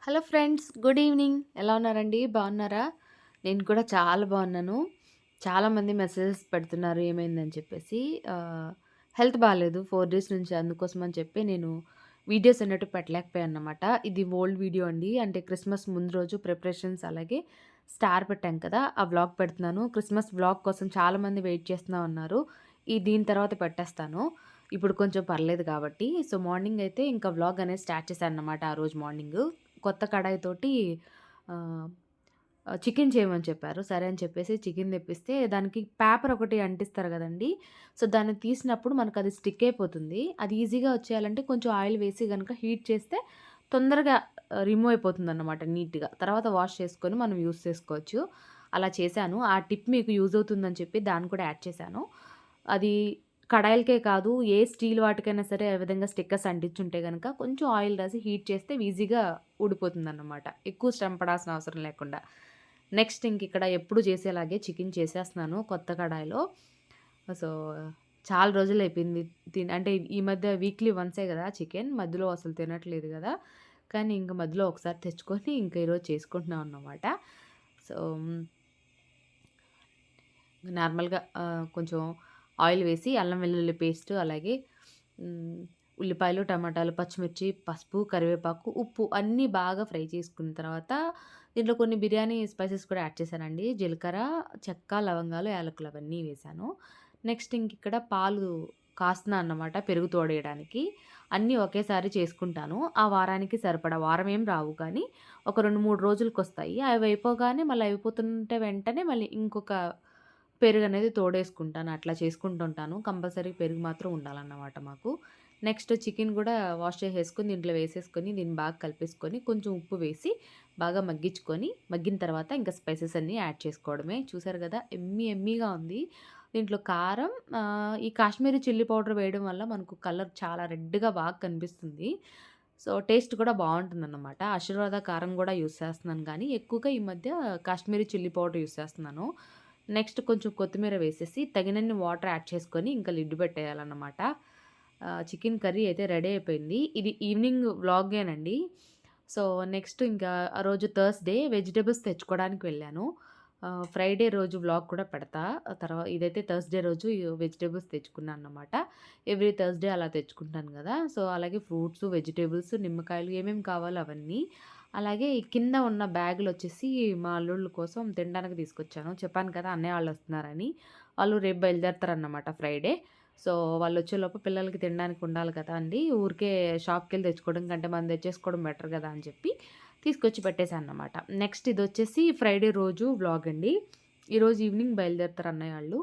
Hello friends, good evening. ఎలా ఉన్నారండి? బాగున్నారా? నేను కూడా చాలా బాగున్నాను. చాలామంది మెసేజెస్ పెడుతున్నారు ఏమైందని చెప్పేసి. హెల్త్ బాలేదు 4 డేస్ నుంచి. అందుకోసం అని చెప్పి నేను వీడియోస్ అనేటివి పెట్టలేకపోయానన్నమాట. ఇది ఓల్డ్ వీడియో అండి. అంటే క్రిస్మస్ ముందు రోజు ప్రిపరేషన్స్ అలాగే స్టార్ పెట్టాం కదా! ఆ వ్లాగ్ పెడుతున్నాను. క్రిస్మస్ వ్లాగ్ కోసం చాలామంది వెయిట్ చేస్తున్నా ఉన్నారు. దీని తర్వాత పెట్టేస్తాను. ఇప్పుడు కొంచెం పర్లేదు కాబట్టి. సో, మార్నింగ్ అయితే ఇంకా వ్లాగ్ అనేది స్టార్ట్ చేశానన్నమాట ఆ రోజు మార్నింగు. కొత్త కడాయితోటి ఆహ్, చికెన్ చేయమని చెప్పారు. సరే అని చెప్పేసి చికెన్ తెప్పిస్తే దానికి పేపర్ ఒకటి అంటిస్తారు గదండీ! సో, దాన్ని తీసినప్పుడు మనకది స్టిక్ అయిపోతుంది. అది ఈజీగా వచ్చేయాలంటే కొంచెం ఆయిల్ వేసి గనక హీట్ చేస్తే తొందరగా రిమూవ్ అయిపోతుందన్నమాట నీట్‌గా. తర్వాత వాష్ చేసుకొని మనం యూజ్ చేసుకోవచ్చు. అలా చేశాను. ఆ టిప్ మీకు యూజ్ అవుతుందని చెప్పి దాన్ని కూడా యాడ్ చేశాను. అది కడాయిలకే కాదు, ఏ స్టీల్ వాటికైనా సరే ఆ విధంగా స్టిక్కర్స్ అంటించుంటే గనక కొంచెం ఆయిల్ రాసి హీట్ చేస్తే ఈజీగా ఊడిపోతుందన్నమాట. ఎక్కువ శ్రమ పడాల్సిన అవసరం లేకుండా. నెక్స్ట్ ఇంకిక్కడ ఎప్పుడు చేసేలాగే చికెన్ చేసేస్తున్నాను కొత్త కడాయిలో. సో, చాలా రోజులయిపోయింది అంటే ఈ మధ్య వీక్లీ వన్సే గదా చికెన్. మధ్యలో అసలు తినట్లేదు గదా! కానీ ఇంక మధ్యలో ఒకసారి తెచ్చుకొని ఇంక ఈరోజు చేసుకుంటున్నాం అన్నమాట. సో, నార్మల్‌గా కొంచెం ఆయిల్ వేసి అల్లం వెల్లుల్లి పేస్ట్ అలాగే హ్మ్, ఉల్లిపాయలు, టమాటాలు, పచ్చిమిర్చి, పసుపు, కరివేపాకు, ఉప్పు అన్నీ బాగా ఫ్రై చేసుకున్న తర్వాత దీంట్లో కొన్ని బిర్యానీ స్పైసెస్ కూడా యాడ్ చేశానండి. జీలకర్ర, చెక్క, లవంగాలు, యాలకులు అవన్నీ వేశాను. నెక్స్ట్ ఇంకిక్కడ పాలు కాస్తున్నా అన్నమాట పెరుగు తోడేయడానికి. అన్నీ ఒకేసారి చేసుకుంటాను. ఆ వారానికి సరిపడా వారం ఏం రావు కానీ ఒక 2, 3 రోజులకొస్తాయి. అవి అయిపోగానే మళ్ళీ అయిపోతుంటే వెంటనే మళ్ళీ ఇంకొక పెరుగనేది తోడేసుకుంటాను. అట్లా చేసుకుంటుంటాను. కంపల్సరీ పెరుగు మాత్రం ఉండాలన్నమాట మాకు. నెక్స్ట్ చికెన్ గూడా వాష్ చేసేసుకొని దీంట్లో వేసేసుకొని దీన్ని బాగా కలిపేసుకొని కొంచెం ఉప్పు వేసి బాగా మగ్గించుకొని, మగ్గిన తర్వాత ఇంకా స్పైసెస్ అన్నీ యాడ్ చేసుకోవడమే. చూసారు గదా! యమ్మీగా ఉంది. దీంట్లో కారం ఈ కాశ్మీరీ చిల్లీ పౌడర్ వేయడం వల్ల మనకు కలర్ చాలా రెడ్‌గా బాగా కనిపిస్తుంది. సో, టేస్ట్ కూడా బావుంటుందన్నమాట. ఆశీర్వాద కారం గూడా యూజ్ చేస్తున్నాను గానీ, ఎక్కువగా ఈ మధ్య కాశ్మీరీ చిల్లీ పౌడర్ యూజ్ చేస్తున్నాను. నెక్స్ట్ కొంచెం కొత్తిమీర వేసేసి తగినన్ని వాటర్ యాడ్ చేసుకొని ఇంకా లిడ్ పెట్టేయాలన్నమాట. చికెన్ కర్రీ అయితే రెడీ అయిపోయింది. ఇది ఈవినింగ్ వ్లాగేనండి. సో, నెక్స్ట్ ఇంకా ఆ రోజు థర్స్‌డే వెజిటబుల్స్ తెచ్చుకోవడానికి వెళ్ళాను. ఫ్రైడే రోజు వ్లాగ్ కూడా పెడతా. ఇదైతే థర్స్‌డే రోజు వెజిటబుల్స్ తెచ్చుకున్నానన్నమాట. ఎవ్రీ థర్స్‌డే అలా తెచ్చుకుంటాను గదా! సో, అలాగే ఫ్రూట్స్, వెజిటబుల్స్, నిమ్మకాయలు ఏమేమి కావాలో అవన్నీ. అలాగే ఈ కింద ఉన్న బ్యాగులొచ్చేసి మా అల్లుళ్ళ కోసం తినడానికి తీసుకొచ్చాను. చెప్పాను కదా! అన్నయ్య వాళ్ళొస్తున్నారని. వాళ్ళు రేపు బయలుదేరుతారన్నమాట ఫ్రైడే. సో, వాళ్ళొచ్చేలోపు పిల్లలకి తినడానికి ఉండాలి కదా అండీ! ఊరికే షాప్‌కెళ్ళి తెచ్చుకోవడం కంటే మనం తెచ్చేసుకోవడం బెటర్ గదా అని చెప్పి తీసుకొచ్చి పెట్టేసానన్నమాట. నెక్స్ట్ ఇదొచ్చేసి ఫ్రైడే రోజు వ్లాగ్ అండి. ఈరోజు ఈవినింగ్ బయలుదేరుతారు అన్నయ్య ఆళ్ళు.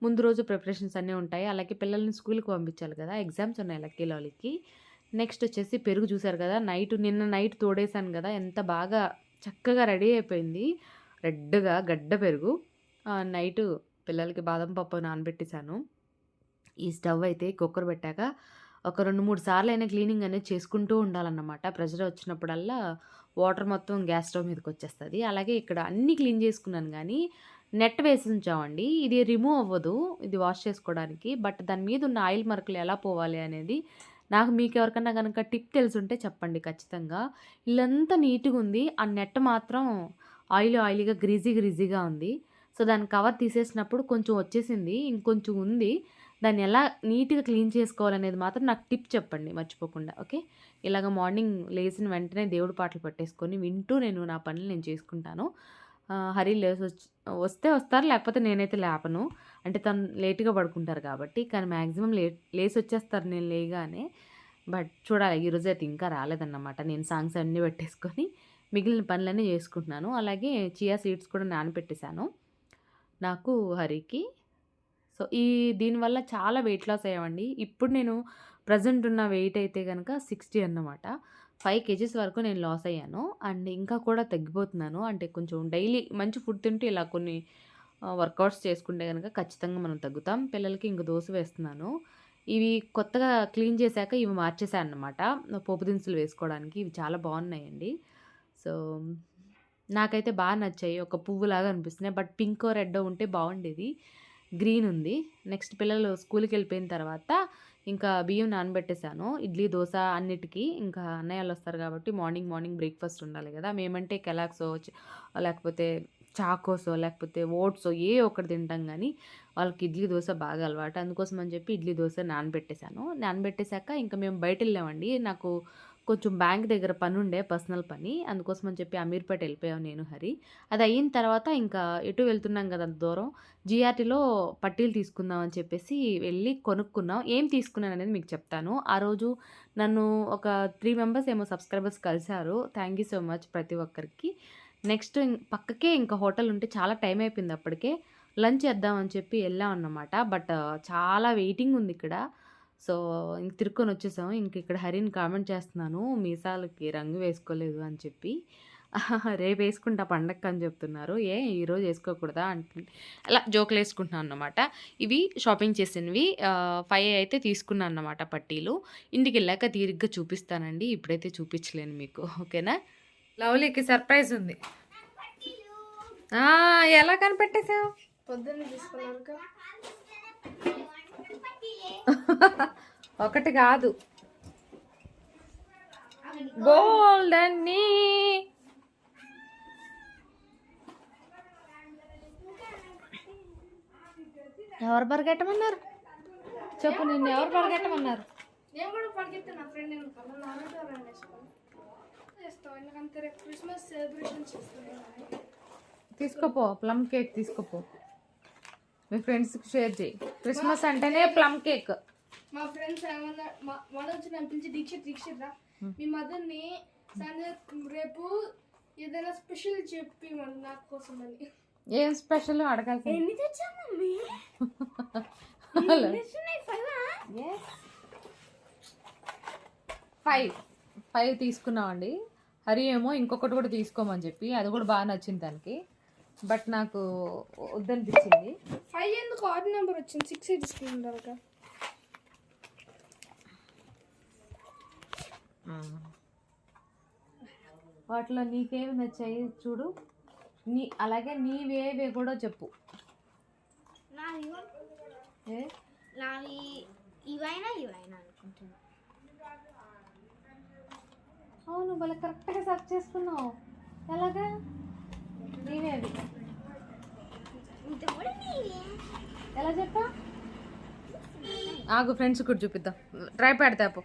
ముందు రోజు ప్రిపరేషన్స్ అన్నీ ఉంటాయి. అలాగే పిల్లల్ని స్కూలుకి పంపించాలి కదా! ఎగ్జామ్స్ ఉన్నాయి లక్కీలోళ్ళకి. నెక్స్ట్ వచ్చేసి పెరుగు చూసారు కదా! నిన్న నైట్ తోడేసాను గదా! ఎంత బాగా చక్కగా రెడీ అయిపోయింది. రెడ్‌గా గడ్డ పెరుగు. నైటు పిల్లలకి బాదం పప్పు నానబెట్టేసాను. ఈ స్టవ్ అయితే కుక్కర్ పెట్టాక ఒక 2, 3 సార్లయినా క్లీనింగ్ అనేది చేసుకుంటూ ఉండాలన్నమాట. ప్రెషర్ వచ్చినప్పుడల్లా వాటర్ మొత్తం గ్యాస్ స్టవ్ మీదకొచ్చేస్తది. అలాగే ఇక్కడ అన్నీ క్లీన్ చేసుకున్నాను గానీ, నెట్ వేసుంచామండి. ఇది రిమూవ్ అవ్వదు. ఇది వాష్ చేసుకోవడానికి. బట్ దాని మీద ఉన్న ఆయిల్ మరకలు ఎలా పోవాలి అనేది మీకెవరికన్నా గనక టిప్ తెలిసుంటే చెప్పండి ఖచ్చితంగా. ఇల్లంతా నీట్‌గుంది. ఆ నెట్ మాత్రం ఆయిలీగా, గ్రీజీగా ఉంది. సో, దాని కవర్ తీసేసినప్పుడు కొంచెం వచ్చేసింది. ఇంకొంచెం ఉంది. దాన్ని ఎలా నీట్‌గా క్లీన్ చేసుకోవాలనేది మాత్రం నాకు టిప్ చెప్పండి మర్చిపోకుండా. ఓకే. ఇలాగ మార్నింగ్ లేసిన వెంటనే దేవుడి పాటలు పెట్టేసుకొని వింటూ నా పనులు నేను చేసుకుంటాను. హరి వస్తే వస్తారు లేకపోతే నేనైతే లేపను. అంటే తను లేట్‌గా పడుకుంటారు కాబట్టి. కానీ మాక్సిమం లేసొచ్చేస్తారు నేను లేయగానే. బట్ చూడాలి ఈరోజైతే ఇంకా రాలేదన్నమాట. నేను సాంగ్స్ అన్నీ పెట్టేసుకొని మిగిలిన పనులన్నీ చేసుకుంటున్నాను. అలాగే చియా సీడ్స్ కూడా నానబెట్టేసాను. నాకు, హరికి. సో, దీనివల్ల చాలా వెయిట్ లాస్ అయ్యామండి. ఇప్పుడు నేను ప్రెజెంట్ ఉన్న వెయిట్ అయితే గనక 60 అన్నమాట. 5 కేజీస్ వరకు నేను లాస్ అయ్యాను. అండ్ ఇంకా కూడా తగ్గిపోతున్నాను. అంటే కొంచెం డైలీ మంచి ఫుడ్ తింటూ ఇలా కొన్ని వర్కౌట్స్ చేసుకుంటే గనక ఖచ్చితంగా మనం తగ్గుతాం. పిల్లలకి ఇంక దోస వేస్తున్నాను. ఇవి కొత్తగా క్లీన్ చేశాక ఇవి మార్చేసా అన్నమాట. పోపు దినుసులు వేసుకోవడానికి. ఇవి చాలా బాగున్నాయండి. సో, నాకైతే నచ్చాయి. ఒక పువ్వులాగా అనిపిస్తున్నాయి. బట్ పింకో, రెడ్డో ఉంటే బావుండేది. గ్రీన్ ఉంది. నెక్స్ట్ పిల్లలు స్కూలుకెళ్ళిపోయిన తర్వాత ఇంకా బియ్యం నానబెట్టేసాను. ఇడ్లీ, దోస అన్నిటికి. ఇంకా అన్నయ్యోళ్ళొస్తారు కాబట్టి మార్నింగ్ మార్నింగ్ బ్రేక్‌ఫాస్ట్ ఉండాలి గదా! మేమంటే కెలాగ్సో లేకపోతే చాకోసో, లేకపోతే ఓట్సో ఏయో ఒకటి తింటాం గానీ, వాళ్ళకి ఇడ్లీ, దోస బాగా అలవాటు. అందుకోసం అని చెప్పి ఇడ్లీ, దోస నానబెట్టేసాను. నానబెట్టేసాక ఇంక మేము బయటెళ్ళామండి. నాకు కొంచెం బ్యాంక్ దగ్గర పనుండే పర్సనల్ పని. అందుకోసం అని చెప్పి అమీర్పేట ఎళ్ళిపోయాం నేను, హరి. అదయిన తర్వాత ఇంకా ఎటు వెళ్తున్నాం గదా! అంత దూరం. జీఆర్టీలో పట్టీలు తీసుకుందాం అని చెప్పేసి వెళ్ళి కొనుక్కున్నాం. ఏం తీసుకున్నాననేది మీకు చెప్తాను. ఆ రోజు నన్ను ఒక 3 మెంబర్స్ ఏమో సబ్‌స్క్రైబర్స్ కలిసారు. థాంక్ యూ సో మచ్ ప్రతి ఒక్కరికి. నెక్స్ట్ పక్కకే ఇంకా హోటల్ ఉంటే చాలా టైం అయిపోయింది అప్పటికే. లంచ్ చేద్దాం అని చెప్పి ఎళ్ళామన్నమాట. బట్ చాలా వెయిటింగ్ ఉందిక్కడ. సో, ఇంక తిరుక్కొనొచ్చేసాం. ఇంక ఇక్కడ హరిని కామెంట్ చేస్తున్నాను. మీసాలకి రంగు వేసుకోలేదు అని చెప్పి. రేపేసుకుంటా పండక్కని చెప్తున్నారు. ఈరోజు ఏసుకోకూడదా అలా జోకులేసుకుంటున్నాం అన్నమాట. ఇవి షాపింగ్ చేసినవి 5 అయితే తీసుకున్నా అన్నమాట పట్టీలు. ఇంటికెళ్ళాక తీరిగ్గా చూపిస్తానండి. ఇప్పుడైతే చూపించలేను మీకు. ఓకేనా? లవ్లీకి సర్ప్రైజ్ ఉంది. ఆ! ఎలా కనిపెట్టేసావు? పొద్దున్నే తీసుకున్నారుగా. ఒకటి కాదు. గోల్డెన్ని ఎవరు పరిగెట్టమన్నారు? చెప్పు, నిన్ను ఎవరు పరిగెట్టమన్నారు? నేను కూడా పరిగెత్తా, నా ఫ్రెండ్ వెనకాల నాన్నతో రన్ చేస్తాను. ఎందుకంటే రేపు క్రిస్మస్ సెలబ్రేషన్ చేస్తాను. తీసుకోపో, ప్లమ్ కేక్ తీసుకోపో. మీ ఫ్రెండ్స్కి షేర్ చేయి. క్రిస్మస్ అంటేనే ప్లమ్ కేక్. మా ఫ్రెండ్స్ ఏమన్నా మనోజ్ నన్ను పిలిచి దీక్షిత్ రా, మీ మదర్ని సండే రేపు ఏదైనా స్పెషల్ చెప్పి నా కోసం అని. ఏం స్పెషల్ అడగాల్సి? ఎన్ని తెచ్చావు మమ్మీ? 5 తీసుకున్నామండి. హరి ఏమో ఇంకొకటి కూడా తీసుకోమని చెప్పి, అది కూడా బాగా నచ్చింది దానికి. బట్ నాకు వద్దనిపించింది. 5 ఎందుకు ఆడ్ నెంబర్ వచ్చింది? 6 తీసుకుంటారు కదా. వాటిలో నీకేమి నచ్చాయి చూడు. అలాగే నీవేవే కూడా చెప్పు. నావి ఇవైనా అనుకుంటున్నా. అవును, భలే కరెక్ట్గా సెర్చ్ చేసుకున్నావు. ఎలాగా? నీవేవి? ఎలా చెప్పా? ఆగు, ఫ్రెండ్స్ కూడా చూపిద్దాం. ట్రై పెడతాపు.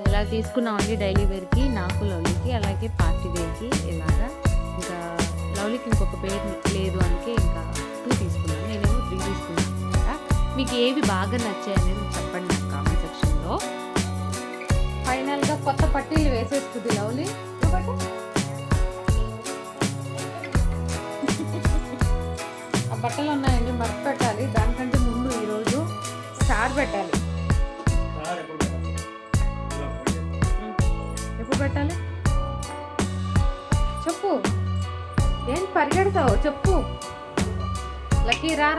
ఇలా తీసుకున్నామండి డైలీ వేర్కి, నాకు లవ్లీకి, అలాగే పార్టీ వేర్కి. ఇలాగా ఇంకా లవ్లీకి ఇంకొక పేరు లేదు అందుకే ఇంకా 2 తీసుకున్నాను. నేనేమో 3 తీసుకున్నాను అనమాట. మీకు ఏవి బాగా నచ్చాయి అనేది చెప్పండి నాకు కామెంట్ సెక్షన్లో. ఫైనల్గా కొత్త పట్టీలు వేసేస్తుంది లవ్లీ. ఆ బట్టలు ఉన్నాయండి, మర్చి పెట్టాలి. దానికంటే ముందు ఈరోజు స్టార్ పెట్టాలి. ఎప్పుడు పెట్టాలి చెప్పు. ఏం పరిగెడతావు చెప్పు. లక్కీ రా.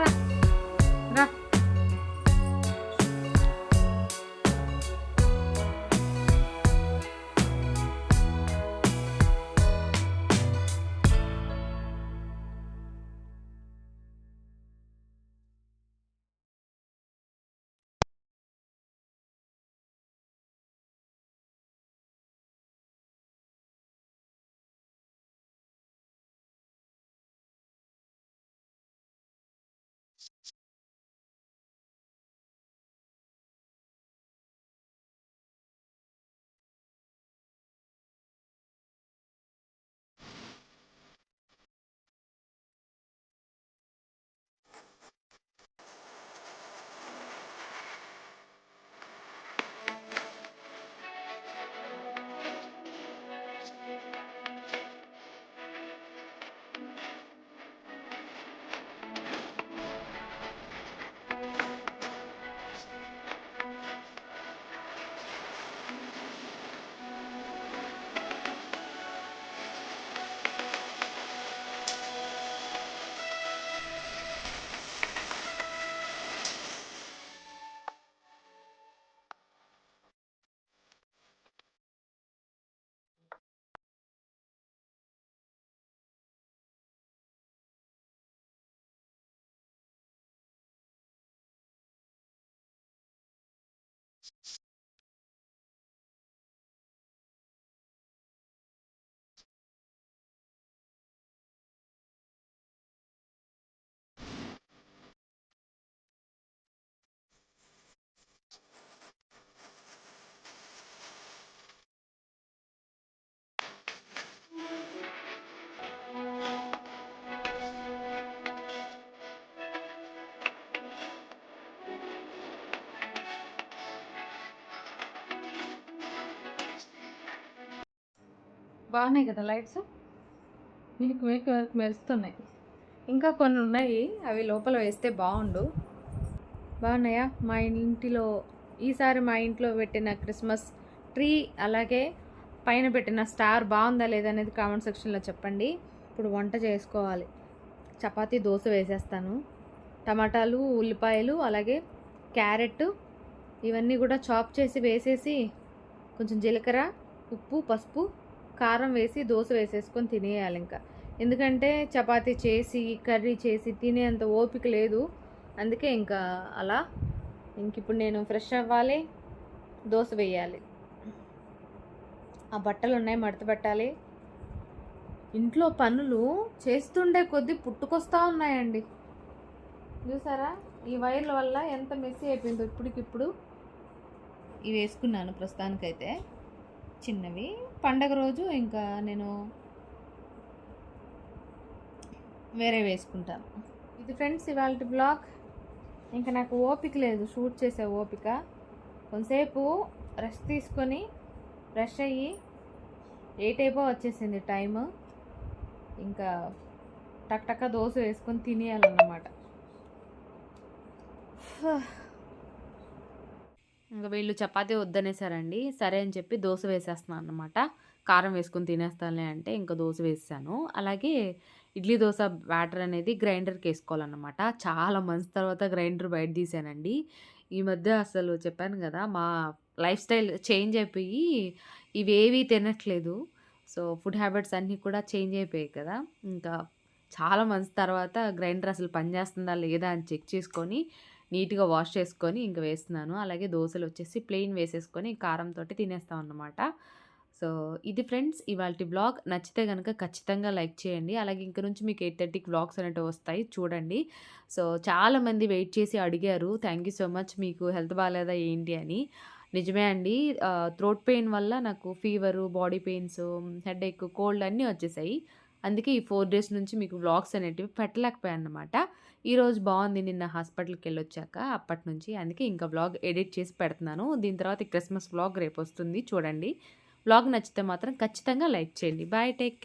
బాగున్నాయి కదా లైట్స్, మీకు మీకు మెరుస్తున్నాయి. ఇంకా కొన్ని ఉన్నాయి, అవి లోపల వేస్తే బాగుండు. బాగున్నాయా మా ఇంటిలో? ఈసారి మా ఇంట్లో పెట్టిన క్రిస్మస్ ట్రీ అలాగే పైన పెట్టిన స్టార్ బాగుందా లేదా అనేది కామెంట్ సెక్షన్లో చెప్పండి. ఇప్పుడు వంట చేసుకోవాలి. చపాతీ దోశ వేసేస్తాను. టమాటాలు, ఉల్లిపాయలు అలాగే క్యారెట్ ఇవన్నీ కూడా చాప్ చేసి వేసేసి కొంచెం జీలకర్ర, ఉప్పు, పసుపు, కారం వేసి దోశ వేసేసుకొని తినేయాలి ఇంకా. ఎందుకంటే చపాతీ చేసి కర్రీ చేసి తినేంత ఓపిక లేదు. అందుకే ఇంకా అలా. ఇంక ఇప్పుడు నేను ఫ్రెష్ అవ్వాలి, దోశ వేయాలి. ఆ బట్టలు ఉన్నాయి మడత పెట్టాలి. ఇంట్లో పనులు చేస్తుండే కొద్దీ పుట్టుకొస్తూ ఉన్నాయండి. చూసారా ఈ వైర్ల వల్ల ఎంత మెస్సీ అయిపోయిందో. ఇప్పటికిప్పుడు ఇవి వేసుకున్నాను ప్రస్తుతానికైతే, చిన్నవి. పండగ రోజు ఇంకా నేను వేరే వేసుకుంటాను. ఇది ఫ్రెండ్స్ ఇవాళ బ్లాగ్. ఇంకా నాకు ఓపిక లేదు షూట్ చేసే ఓపిక. కొంతసేపు రెస్ట్ తీసుకొని ఫ్రెష్ అయ్యి 8 అయిపో వచ్చేసింది టైము. ఇంకా టక్ దోశ వేసుకొని తినేయాలన్నమాట. ఇంకా వీళ్ళు చపాతీ వద్దనేసారండి. సరే అని చెప్పి దోశ వేసేస్తున్నాను అన్నమాట. కారం వేసుకొని తినేస్తానులే అంటే ఇంకా దోశ వేసాను. అలాగే ఇడ్లీ దోశ బ్యాటర్ అనేది గ్రైండర్కి వేసుకోవాలన్నమాట. చాలా మంత్స్ తర్వాత గ్రైండర్ బయట తీసానండి. ఈ మధ్య అసలు చెప్పాను కదా మా లైఫ్ స్టైల్ చేంజ్ అయిపోయి ఇవేవి తినట్లేదు. సో ఫుడ్ హ్యాబిట్స్ అన్నీ కూడా చేంజ్ అయిపోయాయి కదా. ఇంకా చాలా మంత్స్ తర్వాత గ్రైండర్ అసలు పనిచేస్తుందా లేదా అని చెక్ చేసుకొని నీట్‌గా వాష్ చేసుకొని ఇంక వేస్తున్నాను. అలాగే దోసలొచ్చేసి ప్లెయిన్ వేసేసుకొని కారంతోటి తినేస్తామన్నమాట. సో, ఇది ఫ్రెండ్స్ ఇవాల్టి వ్లాగ్. నచ్చితే గనక ఖచ్చితంగా లైక్ చేయండి. అలాగే ఇంక నుంచి మీకు 8:30కి వ్లాగ్స్ అనేటివి వస్తాయి చూడండి. సో, చాలామంది వెయిట్ చేసి అడిగారు. Thank you so much. మీకు హెల్త్ బాలేదా ఏంటి అని. నిజమే అండి. థ్రోట్ పెయిన్ వల్ల నాకు fever, body pains, headache, cold అన్నీ వచ్చేసాయి. అందుకే ఈ 4 డేస్ నుంచి మీకు వ్లాగ్స్ అనేటివి పెట్టలేకపోయానన్నమాట. ఈరోజు బాగుంది నిన్న హాస్పిటల్‌కెళ్ళొచ్చాక అప్పటినుంచి. అందుకే ఇంకా వ్లాగ్ ఎడిట్ చేసి పెడుతున్నాను. దీని తర్వాత క్రిస్మస్ వ్లాగ్ రేపొస్తుంది చూడండి. వ్లాగ్ నచ్చితే మాత్రం ఖచ్చితంగా లైక్ చేయండి. బాయ్. Take care.